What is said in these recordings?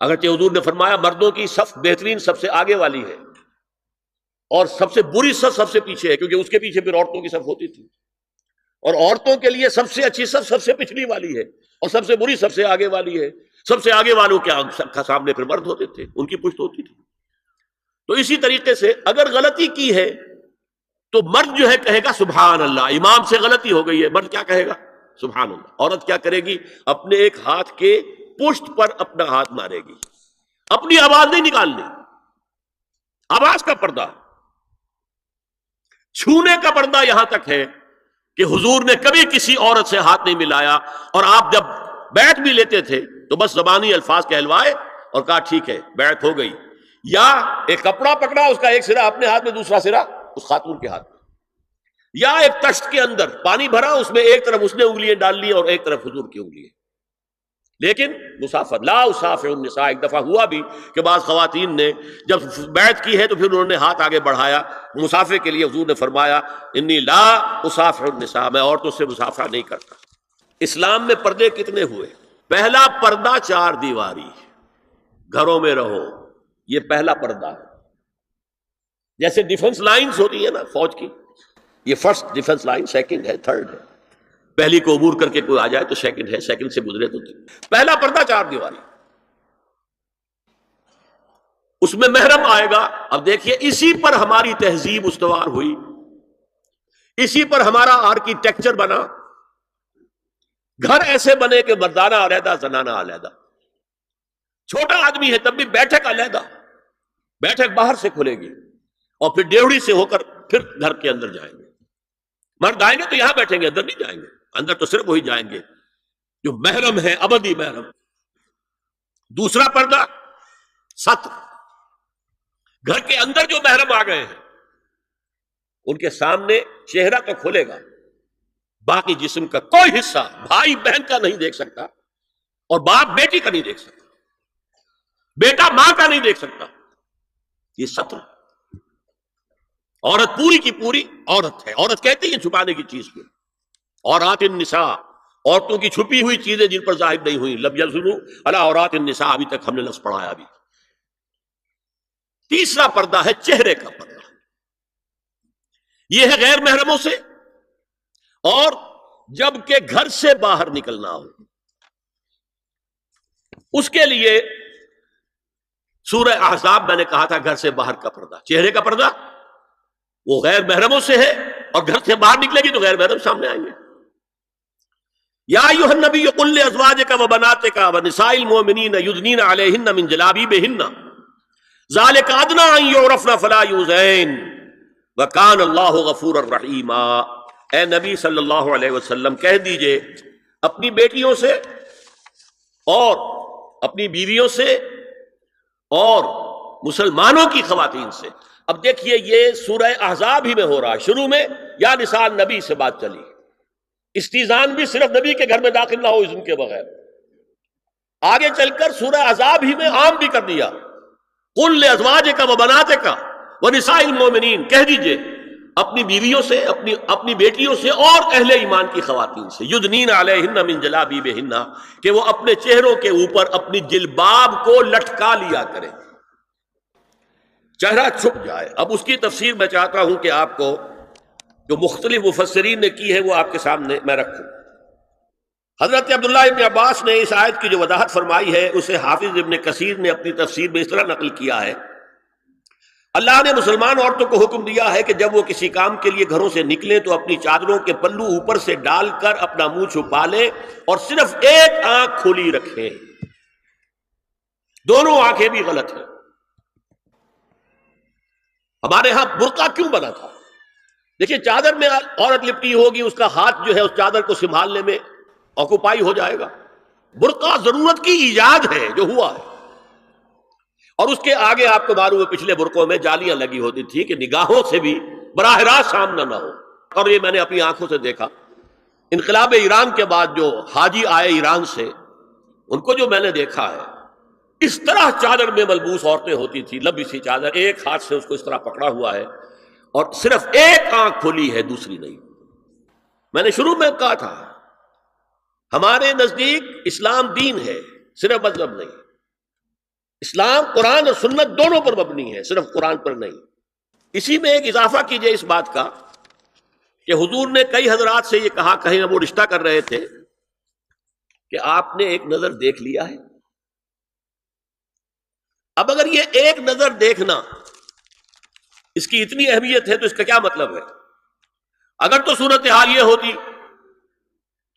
اگرچہ حضور نے فرمایا مردوں کی صف بہترین سب سے آگے والی ہے اور سب سے بری صف سب سے پیچھے ہے، کیونکہ اس کے پیچھے پھر عورتوں کی صف ہوتی تھی، اور عورتوں کے لیے سب سے اچھی صف سب سے پچھلی والی ہے اور سب سے بری سب سے آگے والی ہے۔ سب سے آگے والوں کے سامنے پھر مرد ہوتے تھے، ان کی پشت ہوتی تھی۔ تو اسی طریقے سے اگر غلطی کی ہے تو مرد جو ہے کہے گا سبحان اللہ، امام سے غلطی ہو گئی ہے، مرد کیا کہے گا؟ سبحان اللہ۔ عورت کیا کرے گی؟ اپنے ایک ہاتھ کے پشت پر اپنا ہاتھ مارے گی، اپنی آواز نہیں نکالنی، آواز کا پردہ، چھونے کا پردہ یہاں تک ہے کہ حضور نے کبھی کسی عورت سے ہاتھ نہیں ملایا، اور آپ جب بیعت بھی لیتے تھے تو بس زبانی الفاظ کہلوائے اور کہا ٹھیک ہے بیعت ہو گئی، یا ایک کپڑا پکڑا، اس کا ایک سرا اپنے ہاتھ میں دوسرا سرا اس خاتون کے ہاتھ میں، یا ایک تشت کے اندر پانی بھرا، اس میں ایک طرف اس نے انگلیاں ڈال لی اور ایک طرف حضور کی انگلیاں، لیکن مسافر لا اسافر النساء۔ ایک دفعہ ہوا بھی کہ بعض خواتین نے جب بیعت کی ہے تو پھر انہوں نے ہاتھ آگے بڑھایا مسافر کے لیے، حضور نے فرمایا انی لا اسافر النساء، میں عورتوں سے مسافرہ نہیں کرتا۔ اسلام میں پردے کتنے ہوئے؟ پہلا پردہ چار دیواری، گھروں میں رہو، یہ پہلا پردہ ہے۔ جیسے ڈیفنس لائنز ہوتی ہے نا فوج کی، یہ فرسٹ ڈیفنس لائن، سیکنڈ ہے، تھرڈ ہے، پہلی کو عبور کر کے کوئی آ جائے تو سیکنڈ ہے، سیکنڈ سے گزرے تو پہلا پردہ چار دیواری، اس میں محرم آئے گا۔ اب دیکھیے اسی پر ہماری تہذیب استوار ہوئی، اسی پر ہمارا آرکیٹیکچر بنا، گھر ایسے بنے کہ مردانہ علیحدہ زنانہ علیحدہ، چھوٹا آدمی ہے تب بھی بیٹھک علیحدہ، بیٹھک باہر سے کھلے گی اور پھر ڈیوڑی سے ہو کر پھر گھر کے اندر جائیں گے، مرد آئیں گے تو یہاں بیٹھیں گے، اندر نہیں جائیں گے، اندر تو صرف وہی جائیں گے جو محرم ہے، ابدی محرم۔ دوسرا پردہ ستر، گھر کے اندر جو محرم آ گئے ہیں ان کے سامنے چہرہ تو کھلے گا، باقی جسم کا کوئی حصہ بھائی بہن کا نہیں دیکھ سکتا، اور باپ بیٹی کا نہیں دیکھ سکتا، بیٹا ماں کا نہیں دیکھ سکتا، یہ ستر۔ عورت پوری کی پوری عورت ہے، عورت کہتی ہے چھپانے کی چیز کو، عورات النساء، عورتوں کی چھپی ہوئی چیزیں جن پر ظاہر نہیں ہوئی، لم یظہروا علی عورات النساء، ابھی تک ہم نے لفظ پڑھایا ابھی۔ تیسرا پردہ ہے چہرے کا پردہ، یہ ہے غیر محرموں سے، اور جب کہ گھر سے باہر نکلنا ہو اس کے لیے سورہ احزاب میں نے کہا تھا گھر سے باہر کا پردہ، چہرے کا پردہ وہ غیر محرموں سے ہے، اور گھر سے باہر نکلے گی تو غیر محرم سامنے آئیں گے۔ یا ایھا النبی قل لازواجک وبناتک ونساء المؤمنین یدنین علیہن من جلابیبہن ذلک ادنی ان یعرفن فلا یؤذین وکان اللہ غفورا رحیما۔ اے نبی صلی اللہ علیہ وسلم کہہ دیجئے اپنی بیٹیوں سے اور اپنی بیویوں سے اور مسلمانوں کی خواتین سے۔ اب دیکھیے یہ سورہ احزاب ہی میں ہو رہا ہے، شروع میں یا نساء نبی سے بات چلی، استیزان بھی صرف نبی کے گھر میں داخل نہ ہو اذن کے بغیر، آگے چل کر سورہ احزاب ہی میں عام بھی کر دیا، قل لازواجک وبناتک ونساء المؤمنین، کہہ دیجئے اپنی بیویوں سے، اپنی بیٹیوں سے اور اہل ایمان کی خواتین سے، یدنین علیہن من جلابیبہن، کہ وہ اپنے چہروں کے اوپر اپنی جلباب کو لٹکا لیا کریں، چہرہ چھپ جائے۔ اب اس کی تفسیر میں چاہتا ہوں کہ آپ کو جو مختلف مفسرین نے کی ہے وہ آپ کے سامنے میں رکھوں۔ حضرت عبداللہ ابن عباس نے اس آیت کی جو وضاحت فرمائی ہے اسے حافظ ابن کثیر نے اپنی تفسیر میں اس طرح نقل کیا ہے، اللہ نے مسلمان عورتوں کو حکم دیا ہے کہ جب وہ کسی کام کے لیے گھروں سے نکلیں تو اپنی چادروں کے پلو اوپر سے ڈال کر اپنا منہ چھپا لیں اور صرف ایک آنکھ کھلی رکھیں، دونوں آنکھیں بھی غلط ہیں۔ ہمارے ہاں برقع کیوں بنا تھا؟ دیکھیے چادر میں عورت لپٹی ہوگی، اس کا ہاتھ جو ہے اس چادر کو سنبھالنے میں آکوپائی ہو جائے گا۔ برقع ضرورت کی ایجاد ہے جو ہوا ہے، اور اس کے آگے آپ کو معلوم ہے پچھلے برقعوں میں جالیاں لگی ہوتی تھی کہ نگاہوں سے بھی براہ راست سامنا نہ ہو، اور یہ میں نے اپنی آنکھوں سے دیکھا۔ انقلاب ایران کے بعد جو حاجی آئے ایران سے، ان کو جو میں نے دیکھا ہے، اس طرح چادر میں ملبوس عورتیں ہوتی تھی، لمبی سی چادر، ایک ہاتھ سے اس کو اس طرح پکڑا ہوا ہے اور صرف ایک آنکھ کھلی ہے دوسری نہیں۔ میں نے شروع میں کہا تھا ہمارے نزدیک اسلام دین ہے، صرف مذہب نہیں۔ اسلام قرآن اور سنت دونوں پر مبنی ہے، صرف قرآن پر نہیں۔ اسی میں ایک اضافہ کیجئے اس بات کا کہ حضور نے کئی حضرات سے یہ کہا، کہیں وہ رشتہ کر رہے تھے، کہ آپ نے ایک نظر دیکھ لیا ہے۔ اب اگر یہ ایک نظر دیکھنا اس کی اتنی اہمیت ہے تو اس کا کیا مطلب ہے؟ اگر تو صورتحال یہ ہوتی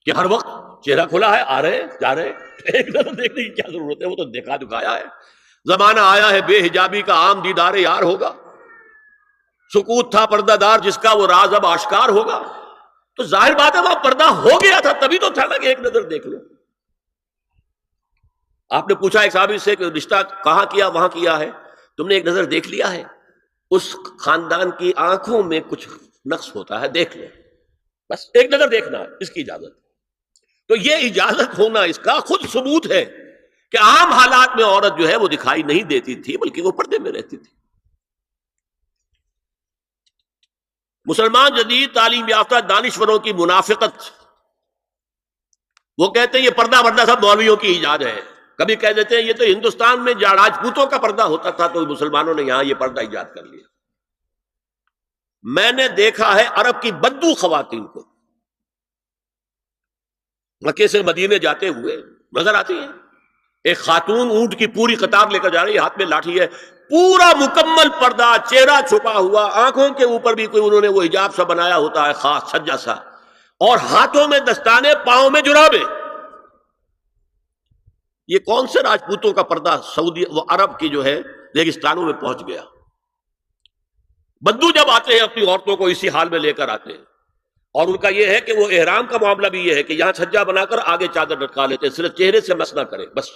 کہ ہر وقت چہرہ کھلا ہے، آ رہے جا رہے، ایک نظر دیکھنے کی کیا ضرورت ہے؟ وہ تو دیکھا دکھایا ہے۔ زمانہ آیا ہے بے حجابی کا، عام دیدار یار ہوگا۔ سکوت تھا پردہ دار جس کا، وہ راز اب آشکار ہوگا۔ تو ظاہر بات ہے وہاں پردہ ہو گیا تھا، تبھی تو تھا نا کہ ایک نظر دیکھ لو۔ آپ نے پوچھا ایک صحابی سے کہ رشتہ کہاں کیا؟ وہاں کیا ہے۔ تم نے ایک نظر دیکھ لیا ہے، اس خاندان کی آنکھوں میں کچھ نقص ہوتا ہے، دیکھ لو، بس ایک نظر دیکھنا ہے، اس کی اجازت۔ تو یہ اجازت ہونا اس کا خود ثبوت ہے کہ عام حالات میں عورت جو ہے وہ دکھائی نہیں دیتی تھی، بلکہ وہ پردے میں رہتی تھی۔ مسلمان جدید تعلیم یافتہ دانشوروں کی منافقت، وہ کہتے ہیں یہ پردہ وردہ سب مولویوں کی ایجاد ہے۔ کبھی کہہ دیتے ہیں یہ تو ہندوستان میں راجپوتوں کا پردہ ہوتا تھا تو مسلمانوں نے یہاں یہ پردہ ایجاد کر لیا۔ میں نے دیکھا ہے عرب کی بدو خواتین کو مکے سے مدینے جاتے ہوئے نظر آتی ہیں۔ ایک خاتون اونٹ کی پوری قطار لے کر جا رہی ہے، ہاتھ میں لاٹھی ہے، پورا مکمل پردہ، چہرہ چھپا ہوا، آنکھوں کے اوپر بھی کوئی انہوں نے وہ حجاب سا بنایا ہوتا ہے خاص سجا سا، اور ہاتھوں میں دستانے، پاؤں میں جرابیں۔ یہ کون سے راجپوتوں کا پردہ سعودی وہ عرب کی جو ہے ریگستانوں میں پہنچ گیا؟ بدو جب آتے ہیں اپنی عورتوں کو اسی حال میں لے کر آتے ہیں، اور ان کا یہ ہے کہ وہ احرام کا معاملہ بھی یہ ہے کہ یہاں چھجا بنا کر آگے چادر لٹکا لیتے ہیں، صرف چہرے سے مس نہ کریں بس۔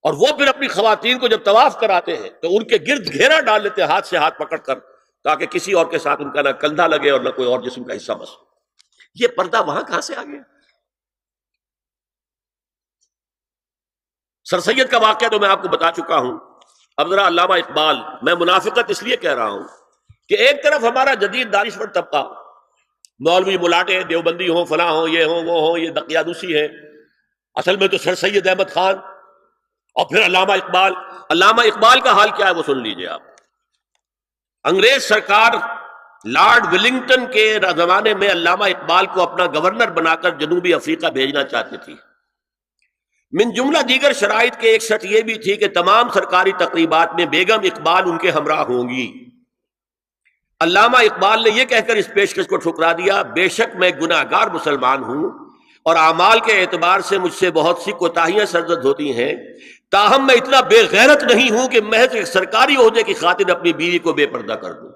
اور وہ پھر اپنی خواتین کو جب طواف کراتے ہیں تو ان کے گرد گھیرا ڈال لیتے ہیں ہاتھ سے ہاتھ پکڑ کر، تاکہ کسی اور کے ساتھ ان کا نہ کندھا لگے اور نہ کوئی اور جسم کا حصہ بس۔ یہ پردہ وہاں کہاں سے آ گیا؟ سر سید کا واقعہ تو میں آپ کو بتا چکا ہوں۔ اب ذرا علامہ اقبال، میں منافقت اس لیے کہہ رہا ہوں کہ ایک طرف ہمارا جدید دانشور طبقہ، مولوی ملاٹے دیوبندی ہوں، فلاں ہوں، یہ ہوں وہ ہوں، یہ دقیانوسی ہے، اصل میں تو سر سید احمد خان، اور پھر علامہ اقبال کا حال کیا ہے وہ سن لیجئے آپ۔ انگریز سرکار لارڈ ولنگٹن کے زمانے میں علامہ اقبال کو اپنا گورنر بنا کر جنوبی افریقہ بھیجنا چاہتی تھی۔ من جملہ دیگر شرائط کے ایک شرط یہ بھی تھی کہ تمام سرکاری تقریبات میں بیگم اقبال ان کے ہمراہ ہوں گی۔ علامہ اقبال نے یہ کہہ کر اس پیشکش کو ٹھکرا دیا، بے شک میں گناہ گار مسلمان ہوں اور اعمال کے اعتبار سے مجھ سے بہت سی کوتاہیاں سرزد ہوتی ہیں، تاہم میں اتنا بے غیرت نہیں ہوں کہ محض ایک سرکاری عہدے کی خاطر اپنی بیوی کو بے پردہ کر دوں۔